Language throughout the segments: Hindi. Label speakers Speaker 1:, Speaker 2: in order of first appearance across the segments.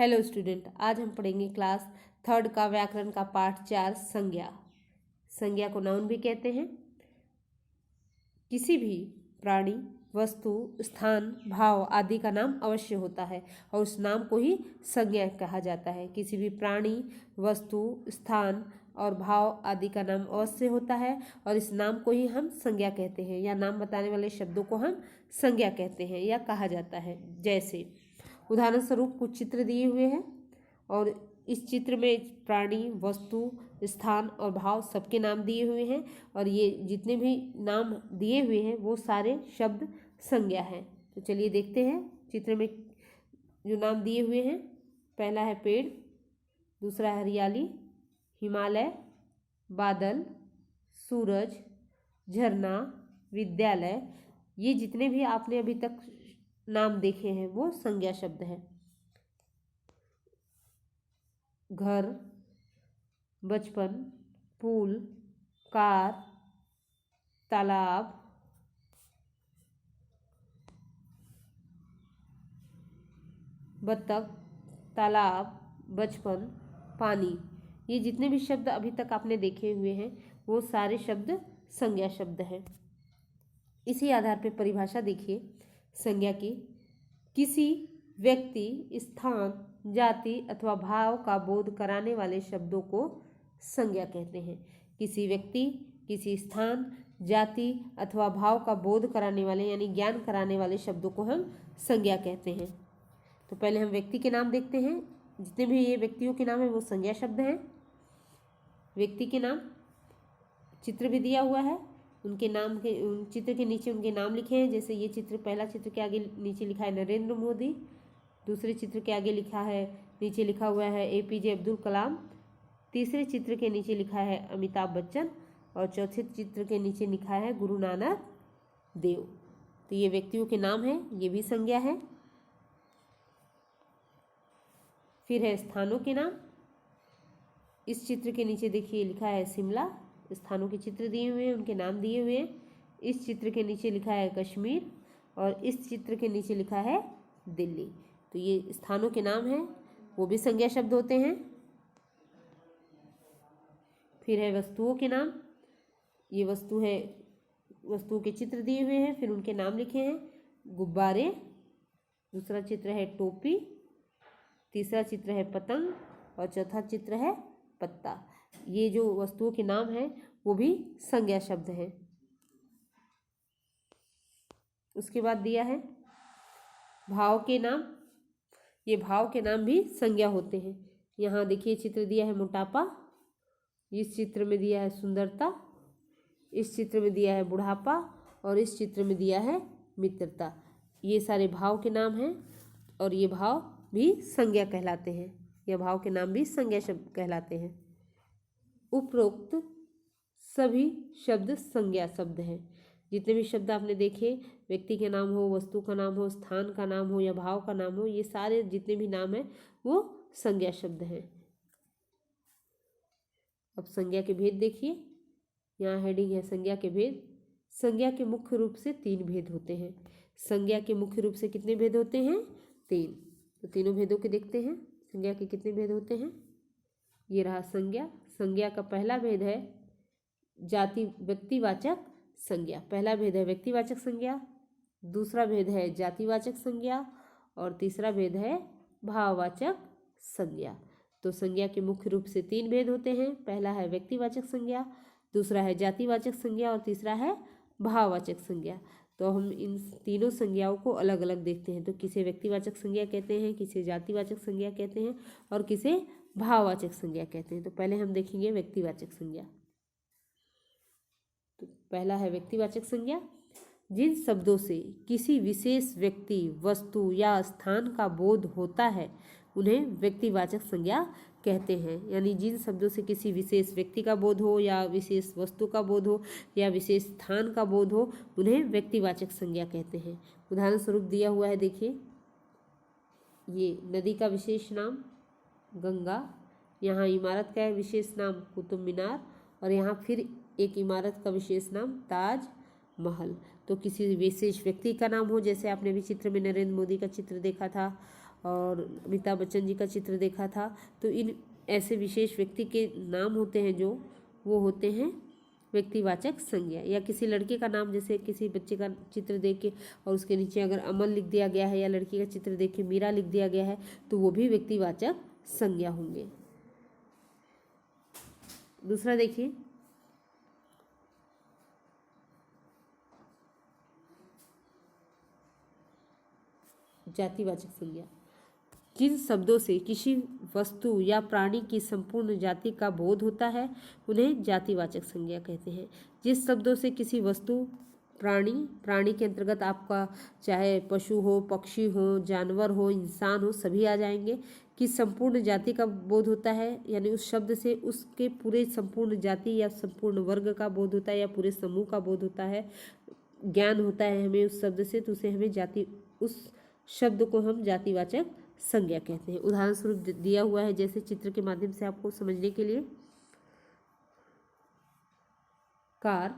Speaker 1: हेलो स्टूडेंट, आज हम पढ़ेंगे क्लास थर्ड का व्याकरण का पाठ 4 संज्ञा। संज्ञा को नाउन भी कहते हैं। किसी भी प्राणी, वस्तु, स्थान, भाव आदि का नाम अवश्य होता है और उस नाम को ही संज्ञा कहा जाता है। किसी भी प्राणी, वस्तु, स्थान और भाव आदि का नाम अवश्य होता है और इस नाम को ही हम संज्ञा कहते हैं या नाम बताने वाले शब्दों को हम संज्ञा कहते हैं या कहा जाता है। जैसे उदाहरण स्वरूप कुछ चित्र दिए हुए हैं और इस चित्र में प्राणी, वस्तु, स्थान और भाव सबके नाम दिए हुए हैं और ये जितने भी नाम दिए हुए हैं वो सारे शब्द संज्ञा हैं। तो चलिए देखते हैं चित्र में जो नाम दिए हुए हैं। पहला है पेड़, दूसरा है हरियाली, हिमालय, बादल, सूरज, झरना, विद्यालय। ये जितने भी आपने अभी तक नाम देखे हैं वो संज्ञा शब्द है। घर, बचपन, पुल, कार, तालाब, बत्तख, तालाब, बचपन, पानी। ये जितने भी शब्द अभी तक आपने देखे हुए हैं वो सारे शब्द संज्ञा शब्द हैं। इसी आधार पर परिभाषा देखिए संज्ञा की। किसी व्यक्ति, स्थान, जाति अथवा भाव का बोध कराने वाले शब्दों को संज्ञा कहते हैं। किसी व्यक्ति, किसी स्थान, जाति अथवा भाव का बोध कराने वाले यानी ज्ञान कराने वाले शब्दों को हम संज्ञा कहते हैं। तो पहले हम व्यक्ति के नाम देखते हैं। जितने भी ये व्यक्तियों के नाम हैं वो संज्ञा शब्द हैं। व्यक्ति के नाम, चित्र भी दिया हुआ है, उनके नाम के चित्र के नीचे उनके नाम लिखे हैं। जैसे ये चित्र, पहला चित्र के आगे नीचे लिखा है नरेंद्र मोदी, दूसरे चित्र के आगे लिखा है, नीचे लिखा हुआ है APJ अब्दुल कलाम, तीसरे चित्र के नीचे लिखा है अमिताभ बच्चन और चौथे चित्र के नीचे लिखा है गुरु नानक देव। तो ये व्यक्तियों के नाम हैं, ये भी संज्ञा है। फिर है स्थानों के नाम। इस चित्र के नीचे देखिए लिखा है शिमला, स्थानों के चित्र दिए हुए हैं, उनके नाम दिए हुए हैं। इस चित्र के नीचे लिखा है कश्मीर और इस चित्र के नीचे लिखा है दिल्ली। तो ये स्थानों के नाम हैं, वो भी संज्ञा शब्द होते हैं। फिर है वस्तुओं के नाम। ये वस्तु है, वस्तुओं के चित्र दिए हुए हैं, फिर उनके नाम लिखे हैं। गुब्बारे, दूसरा चित्र है टोपी, तीसरा चित्र है पतंग और चौथा चित्र है पत्ता। ये जो वस्तुओं के नाम हैं वो भी संज्ञा शब्द हैं। उसके बाद दिया है भाव के नाम। ये भाव के नाम भी संज्ञा होते हैं। यहाँ देखिए चित्र दिया है मोटापा, इस चित्र में दिया है सुंदरता, इस चित्र में दिया है बुढ़ापा और इस चित्र में दिया है मित्रता। ये सारे भाव के नाम हैं और ये भाव भी संज्ञा कहलाते हैं। यह भाव के नाम भी संज्ञा शब्द कहलाते हैं। उपरोक्त सभी शब्द संज्ञा शब्द हैं। जितने भी शब्द आपने देखे, व्यक्ति के नाम हो, वस्तु का नाम हो, स्थान का नाम हो या भाव का नाम हो, ये सारे जितने भी नाम हैं वो संज्ञा शब्द हैं। अब संज्ञा के भेद देखिए। यहाँ हेडिंग है संज्ञा के भेद। संज्ञा के मुख्य रूप से 3 भेद होते हैं। संज्ञा के मुख्य रूप से कितने भेद होते हैं? 3। तो तीनों भेदों के देखते हैं। संज्ञा के कितने भेद होते हैं? ये रहा संज्ञा। संज्ञा का पहला भेद है जाति व्यक्तिवाचक संज्ञा। पहला भेद है व्यक्तिवाचक संज्ञा, दूसरा भेद है जातिवाचक संज्ञा और तीसरा भेद है भाववाचक संज्ञा। तो संज्ञा के मुख्य रूप से 3 भेद होते हैं। पहला है व्यक्तिवाचक संज्ञा, दूसरा है जातिवाचक संज्ञा और तीसरा है भाववाचक संज्ञा। तो हम इन तीनों संज्ञाओं को अलग अलग देखते हैं। तो किसे व्यक्तिवाचक संज्ञा कहते हैं, किसे जातिवाचक संज्ञा कहते हैं और किसे भाववाचक संज्ञा कहते हैं। तो पहले हम देखेंगे व्यक्तिवाचक संज्ञा। तो पहला है व्यक्तिवाचक संज्ञा। जिन शब्दों से किसी विशेष व्यक्ति, वस्तु या स्थान का बोध होता है उन्हें व्यक्तिवाचक संज्ञा कहते हैं। यानी जिन शब्दों से किसी विशेष व्यक्ति का बोध हो या विशेष वस्तु का बोध हो या विशेष स्थान का बोध हो उन्हें व्यक्तिवाचक संज्ञा कहते हैं। उदाहरण स्वरूप दिया हुआ है, देखिए ये नदी का विशेष नाम गंगा, यहाँ इमारत का विशेष नाम कुतुब मीनार और यहाँ फिर एक इमारत का विशेष नाम ताज महल। तो किसी विशेष व्यक्ति का नाम हो, जैसे आपने भी चित्र में नरेंद्र मोदी का चित्र देखा था, और अमिताभ बच्चन जी का चित्र देखा था। तो इन ऐसे विशेष व्यक्ति के नाम होते हैं जो वो होते हैं व्यक्तिवाचक संज्ञा। या किसी लड़के का नाम, जैसे किसी बच्चे का चित्र देख के और उसके नीचे अगर अमन लिख दिया गया है, या लड़की का चित्र देख के मीरा लिख दिया गया है, तो वो भी व्यक्तिवाचक संज्ञा होंगे। दूसरा देखिए, जातिवाचक संज्ञा। जिन शब्दों से किसी वस्तु या प्राणी की संपूर्ण जाति का बोध होता है उन्हें जातिवाचक संज्ञा कहते हैं। जिस शब्दों से किसी वस्तु, प्राणी के अंतर्गत आपका चाहे पशु हो, पक्षी हो, जानवर हो, इंसान हो, सभी आ जाएंगे, कि संपूर्ण जाति का बोध होता है, यानी उस शब्द से उसके पूरे संपूर्ण जाति या संपूर्ण वर्ग का बोध होता है, या पूरे समूह का बोध होता है, ज्ञान होता है हमें उस शब्द से, तो उसे हमें उस शब्द को हम जातिवाचक संज्ञा कहते हैं। उदाहरण स्वरूप दिया हुआ है, जैसे चित्र के माध्यम से आपको समझने के लिए, कार,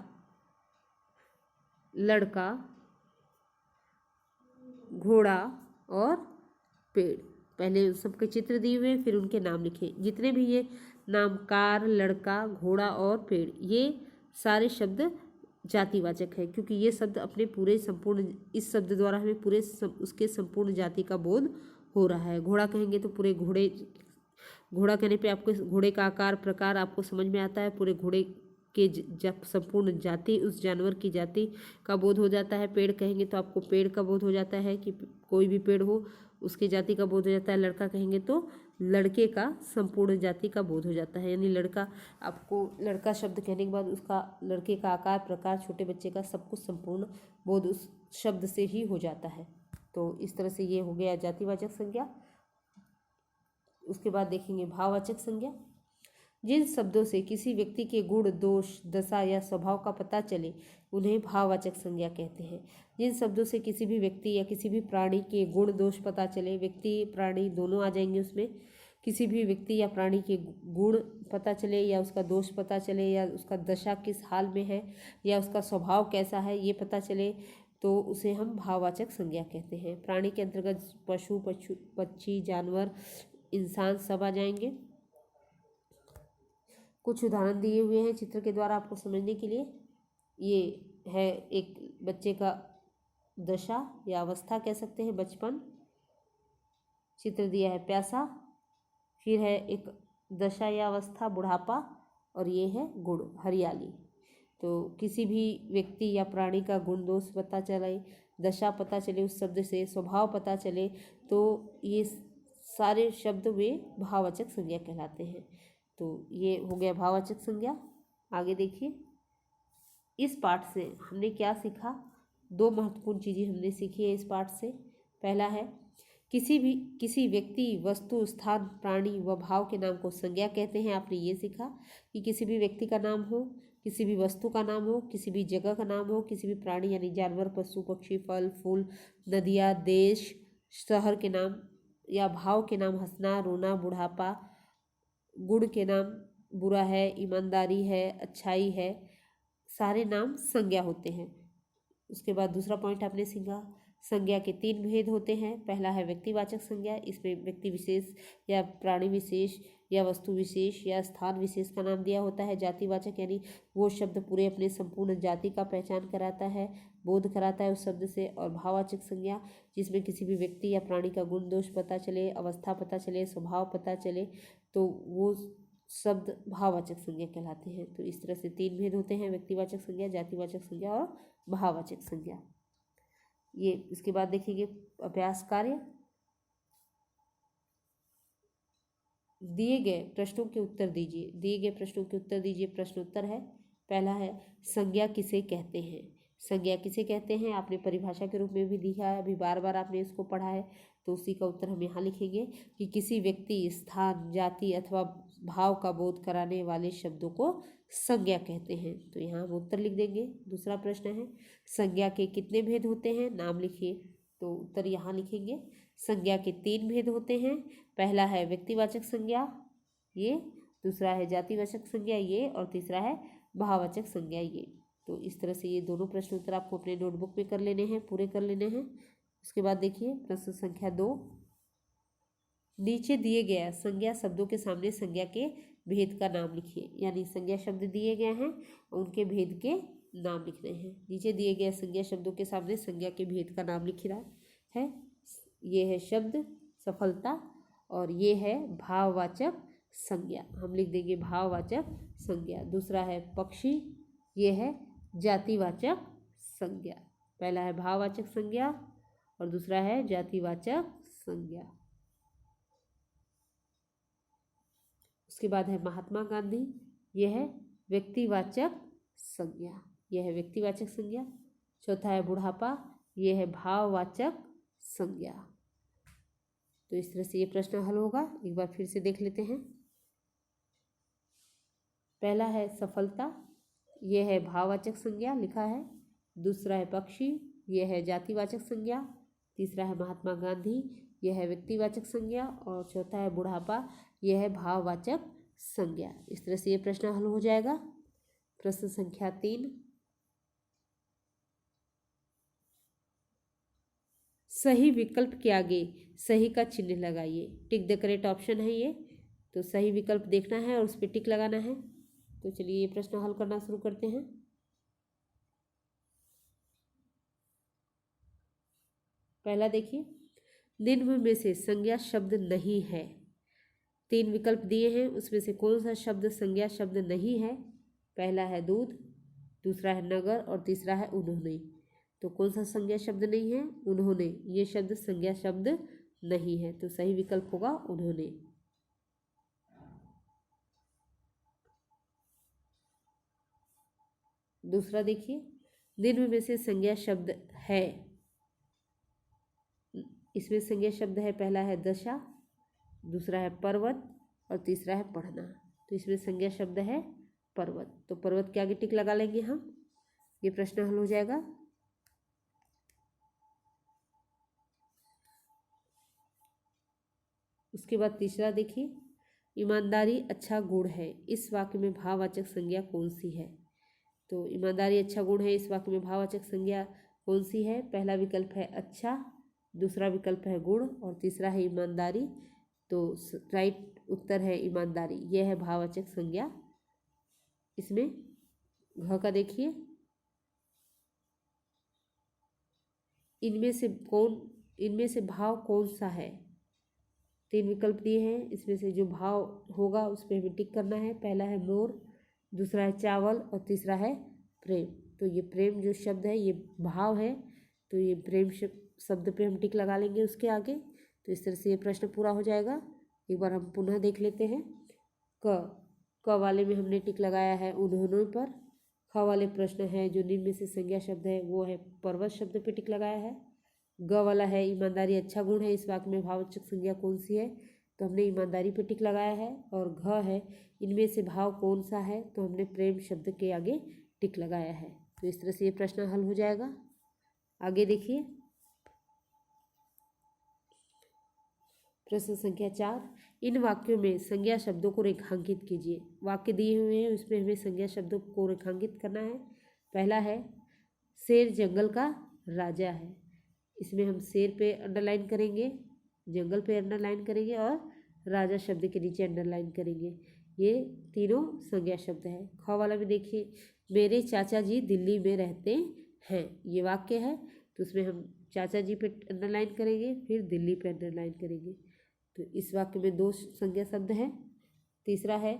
Speaker 1: लड़का, घोड़ा और पेड़। पहले उन सबके चित्र दिए हुए, फिर उनके नाम लिखे। जितने भी ये नाम, कार, लड़का, घोड़ा और पेड़, ये सारे शब्द जातिवाचक है, क्योंकि ये शब्द अपने पूरे संपूर्ण, इस शब्द द्वारा हमें पूरे उसके संपूर्ण जाति का बोध हो रहा है। घोड़ा कहेंगे तो पूरे घोड़ा कहने पे आपको घोड़े का आकार, प्रकार आपको समझ में आता है। पूरे घोड़े के जब संपूर्ण जाति, उस जानवर की जाति का बोध हो जाता है। पेड़ कहेंगे तो आपको पेड़ का बोध हो जाता है, कि कोई भी पेड़ हो उसकी जाति का बोध हो जाता है। लड़का कहेंगे तो लड़के का संपूर्ण जाति का बोध हो जाता है, यानी लड़का, आपको लड़का शब्द कहने के बाद उसका लड़के का आकार, प्रकार, छोटे बच्चे का सब कुछ संपूर्ण बोध उस शब्द से ही हो जाता है। तो इस तरह से ये हो गया जातिवाचक संज्ञा। उसके बाद देखेंगे भाववाचक संज्ञा। जिन शब्दों से किसी व्यक्ति के गुण, दोष, दशा या स्वभाव का पता चले उन्हें भाववाचक संज्ञा कहते हैं। जिन शब्दों से किसी भी व्यक्ति या किसी भी प्राणी के गुण, दोष पता चले, व्यक्ति प्राणी दोनों आ जाएंगे उसमें, किसी भी व्यक्ति या प्राणी के गुण पता चले, या उसका दोष पता चले, या उसका दशा किस हाल में है, या उसका स्वभाव कैसा है, ये पता चले, तो उसे हम भाववाचक संज्ञा कहते हैं। प्राणी के अंतर्गत पशु, पक्षी, जानवर, इंसान सब आ जाएंगे। कुछ उदाहरण दिए हुए हैं चित्र के द्वारा आपको समझने के लिए। ये है एक बच्चे का दशा या अवस्था कह सकते हैं, बचपन। चित्र दिया है प्यासा। फिर है एक दशा या अवस्था, बुढ़ापा। और ये है गुण, हरियाली। तो किसी भी व्यक्ति या प्राणी का गुण, दोष पता चले, दशा पता चले उस शब्द से, स्वभाव पता चले, तो ये सारे शब्द वे भाववाचक संज्ञा कहलाते हैं। तो ये हो गया भाववाचक संज्ञा। आगे देखिए, इस पाठ से हमने क्या सीखा? दो महत्वपूर्ण चीज़ें हमने सीखी है इस पाठ से। पहला है, किसी व्यक्ति, वस्तु, स्थान, प्राणी व भाव के नाम को संज्ञा कहते हैं। आपने ये सीखा कि किसी भी व्यक्ति का नाम हो, किसी भी वस्तु का नाम हो, किसी भी जगह का नाम हो, किसी भी प्राणी यानी जानवर, पशु, पक्षी, फल, फूल, नदियाँ, देश, शहर के नाम, या भाव के नाम, हंसना, रोना, बुढ़ापा, गुण के नाम, बुरा है, ईमानदारी है, अच्छाई है, सारे नाम संज्ञा होते हैं। उसके बाद दूसरा पॉइंट आपने सीखा, संज्ञा के 3 भेद होते हैं। पहला है व्यक्तिवाचक संज्ञा, इसमें व्यक्ति विशेष या प्राणी विशेष या वस्तु विशेष या स्थान विशेष का नाम दिया होता है। जातिवाचक यानी वो शब्द पूरे अपने संपूर्ण जाति का पहचान कराता है, बोध कराता है उस शब्द से। और भाववाचक संज्ञा, जिसमें किसी भी व्यक्ति या प्राणी का गुण, दोष पता चले, अवस्था पता चले, स्वभाव पता चले, तो वो शब्द भाववाचक संज्ञा कहलाते हैं। तो इस तरह से 3 भेद होते हैं, व्यक्तिवाचक संज्ञा, जातिवाचक संज्ञा और भाववाचक संज्ञा। ये इसके बाद देखेंगे अभ्यास कार्य। दिए गए प्रश्नों के उत्तर दीजिए। दिए गए प्रश्नों के उत्तर दीजिए। प्रश्नोत्तर है। पहला है, संज्ञा किसे कहते हैं? संज्ञा किसे कहते हैं आपने परिभाषा के रूप में भी दिया है, अभी बार बार आपने इसको पढ़ा है, तो उसी का उत्तर हम यहाँ लिखेंगे कि किसी व्यक्ति, स्थान, जाति अथवा भाव का बोध कराने वाले शब्दों को संज्ञा कहते हैं। तो यहाँ हम उत्तर लिख देंगे। दूसरा प्रश्न है, संज्ञा के कितने भेद होते हैं? नाम लिखिए। तो उत्तर यहाँ लिखेंगे। संज्ञा के 3 भेद होते हैं। पहला है व्यक्तिवाचक संज्ञा, ये। दूसरा है जातिवाचक संज्ञा, ये। और तीसरा है भाववाचक संज्ञा, ये। तो इस तरह से ये दोनों प्रश्न उत्तर आपको अपने नोटबुक में कर लेने हैं, पूरे कर लेने हैं। उसके बाद देखिए प्रश्न संख्या 2। नीचे दिए गया संज्ञा शब्दों के सामने संज्ञा के भेद का नाम लिखिए। यानी संज्ञा शब्द दिए गए हैं, उनके भेद के नाम लिख रहे हैं। नीचे दिए गए संज्ञा शब्दों के सामने संज्ञा के भेद का नाम लिख रहा है। ये है शब्द सफलता और ये है भाववाचक संज्ञा। हम लिख देंगे भाववाचक संज्ञा। दूसरा है पक्षी, ये है जातिवाचक संज्ञा। पहला है भाववाचक संज्ञा और दूसरा है जातिवाचक संज्ञा। उसके बाद है महात्मा गांधी, यह है व्यक्तिवाचक संज्ञा। यह है व्यक्तिवाचक संज्ञा। चौथा है बुढ़ापा, यह है भाववाचक संज्ञा। तो इस तरह से ये प्रश्न हल होगा। एक बार फिर से देख लेते हैं। पहला है सफलता, यह है भाववाचक संज्ञा लिखा है। दूसरा है पक्षी, यह है जातिवाचक संज्ञा। तीसरा है महात्मा गांधी, यह है व्यक्तिवाचक संज्ञा। और चौथा है बुढ़ापा, यह है भाववाचक संज्ञा। इस तरह से ये प्रश्न हल हो जाएगा। प्रश्न संख्या 3, सही विकल्प के आगे सही का चिन्ह लगाइए। टिक द करेक्ट ऑप्शन है ये, तो सही विकल्प देखना है और उस पर टिक लगाना है। तो चलिए ये प्रश्न हल करना शुरू करते हैं। पहला देखिए, निम्न में से संज्ञा शब्द नहीं है। 3 विकल्प दिए हैं, उसमें से कौन सा शब्द संज्ञा शब्द नहीं है? पहला है दूध, दूसरा है नगर और तीसरा है उन्होंने। तो कौन सा संज्ञा शब्द नहीं है? उन्होंने। ये शब्द संज्ञा शब्द नहीं है, तो सही विकल्प होगा उन्होंने। दूसरा देखिए, निम्न में से संज्ञा शब्द है। इसमें संज्ञा शब्द है, पहला है दशा, दूसरा है पर्वत और तीसरा है पढ़ना। तो इसमें संज्ञा शब्द है पर्वत, तो पर्वत के आगे टिक लगा लेंगे हम। ये प्रश्न हल हो जाएगा। उसके बाद तीसरा देखिए, ईमानदारी अच्छा गुण है, इस वाक्य में भाववाचक संज्ञा कौन सी है? तो ईमानदारी अच्छा गुण है, इस वाक्य में भाववाचक संज्ञा कौन सी है? पहला विकल्प है अच्छा, दूसरा विकल्प है गुण और तीसरा है ईमानदारी। तो राइट उत्तर है ईमानदारी, यह है भाववाचक संज्ञा। इसमें घ का देखिए, इनमें से भाव कौन सा है? 3 विकल्प दिए हैं, इसमें से जो भाव होगा उस पर हमें टिक करना है। पहला है मोर, दूसरा है चावल और तीसरा है प्रेम। तो ये प्रेम जो शब्द है ये भाव है, तो ये प्रेम शब्द पे हम टिक लगा लेंगे उसके आगे। तो इस तरह से ये प्रश्न पूरा हो जाएगा। एक बार हम पुनः देख लेते हैं। क वाले में हमने टिक लगाया है उन्होंने पर। ख वाले प्रश्न है जो निम्न में से संज्ञा शब्द है, वो है पर्वत शब्द पे टिक लगाया है। ग वाला है ईमानदारी अच्छा गुण है, इस वाक्य में भाववाचक संज्ञा कौन सी है? तो हमने ईमानदारी पे टिक लगाया है। और घ है इनमें से भाव कौन सा है? तो हमने प्रेम शब्द के आगे टिक लगाया है। तो इस तरह से ये प्रश्न हल हो जाएगा। आगे देखिए, प्रश्न संख्या 4, इन वाक्यों में संज्ञा शब्दों को रेखांकित कीजिए। वाक्य दिए हुए हैं, उसमें हमें संज्ञा शब्दों को रेखांकित करना है। पहला है शेर जंगल का राजा है, इसमें हम शेर पे अंडरलाइन करेंगे, जंगल पे अंडरलाइन करेंगे और राजा शब्द के नीचे अंडरलाइन करेंगे। ये तीनों संज्ञा शब्द है। ख वाला भी देखिए, मेरे चाचा जी दिल्ली में रहते हैं, ये वाक्य है, तो उसमें हम चाचा जी पे अंडरलाइन करेंगे, फिर दिल्ली पे अंडरलाइन करेंगे। तो इस वाक्य में 2 संज्ञा शब्द है। तीसरा है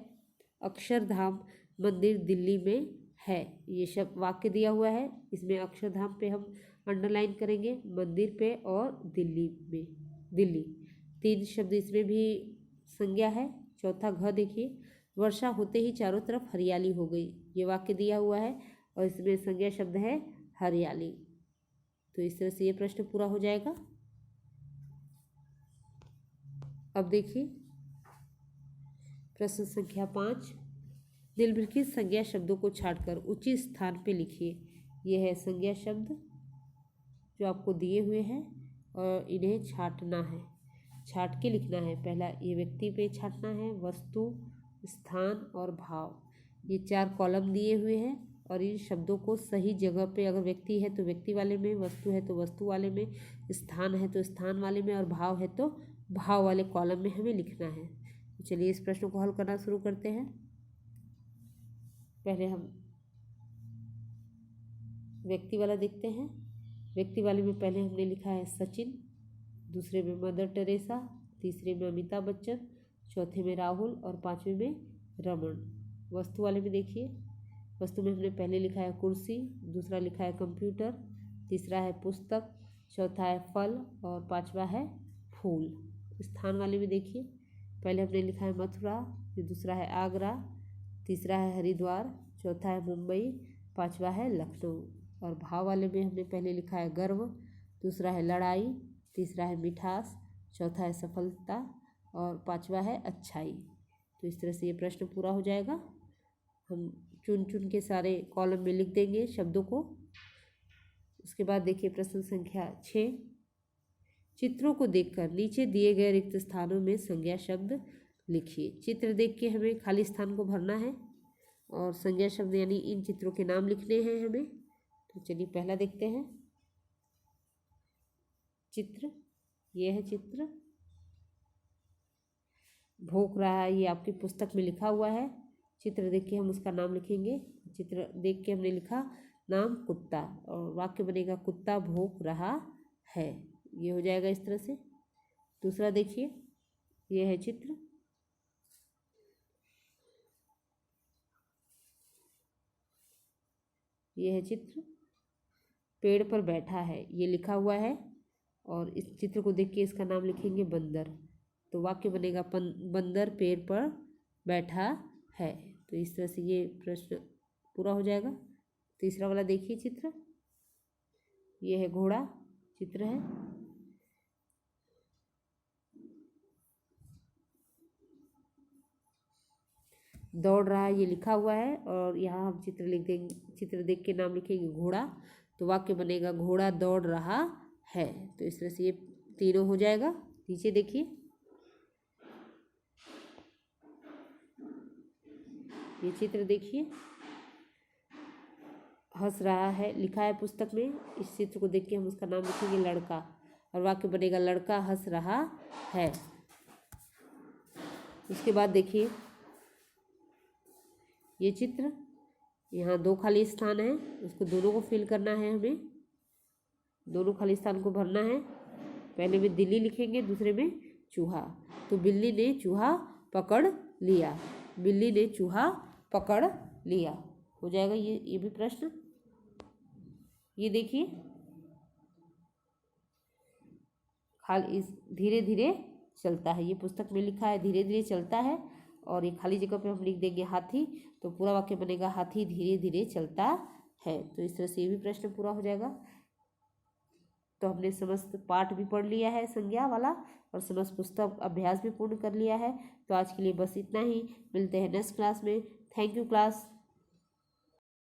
Speaker 1: अक्षरधाम मंदिर दिल्ली में है, ये शब्द वाक्य दिया हुआ है, इसमें अक्षरधाम पे हम अंडरलाइन करेंगे, मंदिर पे और दिल्ली में, दिल्ली 3 शब्द इसमें भी संज्ञा है। चौथा घ देखिए, वर्षा होते ही चारों तरफ हरियाली हो गई, ये वाक्य दिया हुआ है और इसमें संज्ञा शब्द है हरियाली। तो इस तरह से ये प्रश्न पूरा हो जाएगा। अब देखिए प्रश्न संख्या 5, निम्नलिखित संज्ञा शब्दों को छांटकर उचित स्थान पे लिखिए। यह है संज्ञा शब्द जो आपको दिए हुए हैं और इन्हें छांटना है, छांट के लिखना है। पहला ये व्यक्ति पे छांटना है, वस्तु, स्थान और भाव, ये 4 कॉलम दिए हुए हैं और इन शब्दों को सही जगह पे, अगर व्यक्ति है तो व्यक्ति वाले में, वस्तु है तो वस्तु वाले में, स्थान है तो स्थान वाले में और भाव है तो भाव वाले कॉलम में हमें लिखना है। तो चलिए इस प्रश्न को हल करना शुरू करते हैं। पहले हम व्यक्ति वाला देखते हैं। व्यक्ति वाले में पहले हमने लिखा है सचिन, दूसरे में मदर टेरेसा, तीसरे में अमिताभ बच्चन, चौथे में राहुल और पांचवें में रमन। वस्तु वाले में देखिए, वस्तु में हमने पहले लिखा है कुर्सी, दूसरा लिखा है कंप्यूटर, तीसरा है पुस्तक, चौथा है फल और पांचवा है फूल। स्थान वाले में देखिए, पहले हमने लिखा है मथुरा, फिर दूसरा है आगरा, तीसरा है हरिद्वार, चौथा है मुंबई, पांचवा है लखनऊ। और भाव वाले में हमने पहले लिखा है गर्व, दूसरा है लड़ाई, तीसरा है मिठास, चौथा है सफलता और पांचवा है अच्छाई। तो इस तरह से ये प्रश्न पूरा हो जाएगा। हम चुन चुन के सारे कॉलम में लिख देंगे शब्दों को। उसके बाद देखिए प्रश्न संख्या 6, चित्रों को देखकर नीचे दिए गए रिक्त स्थानों में संज्ञा शब्द लिखिए। चित्र देख के हमें खाली स्थान को भरना है और संज्ञा शब्द यानी इन चित्रों के नाम लिखने हैं हमें। तो चलिए पहला देखते हैं। चित्र, ये है चित्र। भौंक रहा है, ये आपकी पुस्तक में लिखा हुआ है। चित्र देख के हम उसका नाम लिखेंगे। चित्र देख के हमने लिखा नाम कुत्ता और वाक्य बनेगा कुत्ता भौंक रहा है। ये हो जाएगा इस तरह से। दूसरा देखिए, ये है चित्र। ये है चित्र, पेड़ पर बैठा है, ये लिखा हुआ है और इस चित्र को देख के इसका नाम लिखेंगे बंदर। तो वाक्य बनेगा बंदर पेड़ पर बैठा है। तो इस तरह से ये प्रश्न पूरा हो जाएगा। तीसरा वाला देखिए चित्र, ये है घोड़ा, चित्र है। दौड़ रहा है, ये लिखा हुआ है और यहाँ हम चित्र लिख देंगे, चित्र देख के नाम लिखेंगे घोड़ा। तो वाक्य बनेगा घोड़ा दौड़ रहा है। तो इस तरह से ये तीनों हो जाएगा। नीचे देखिए, ये चित्र देखिए, हंस रहा है, लिखा है पुस्तक में। इस चित्र को देख के हम उसका नाम लिखेंगे लड़का और वाक्य बनेगा लड़का हंस रहा है। उसके बाद देखिए, ये चित्र, यहाँ दो खाली स्थान है, उसको दोनों को फिल करना है हमें। दोनों खाली स्थान को भरना है। पहले में दिल्ली लिखेंगे, दूसरे में चूहा। तो बिल्ली ने चूहा पकड़ लिया, बिल्ली ने चूहा पकड़ लिया। हो जाएगा ये भी प्रश्न। ये देखिए, खाली धीरे धीरे चलता है, ये पुस्तक में लिखा है धीरे धीरे चलता है और ये खाली जगह पे हम लिख देंगे हाथी। तो पूरा वाक्य बनेगा हाथी धीरे धीरे चलता है। तो इस तरह से ये भी प्रश्न पूरा हो जाएगा। तो हमने समस्त पाठ भी पढ़ लिया है संज्ञा वाला और समस्त पुस्तक अभ्यास भी पूर्ण कर लिया है। तो आज के लिए बस इतना ही। मिलते हैं नेक्स्ट क्लास में। Thank you class.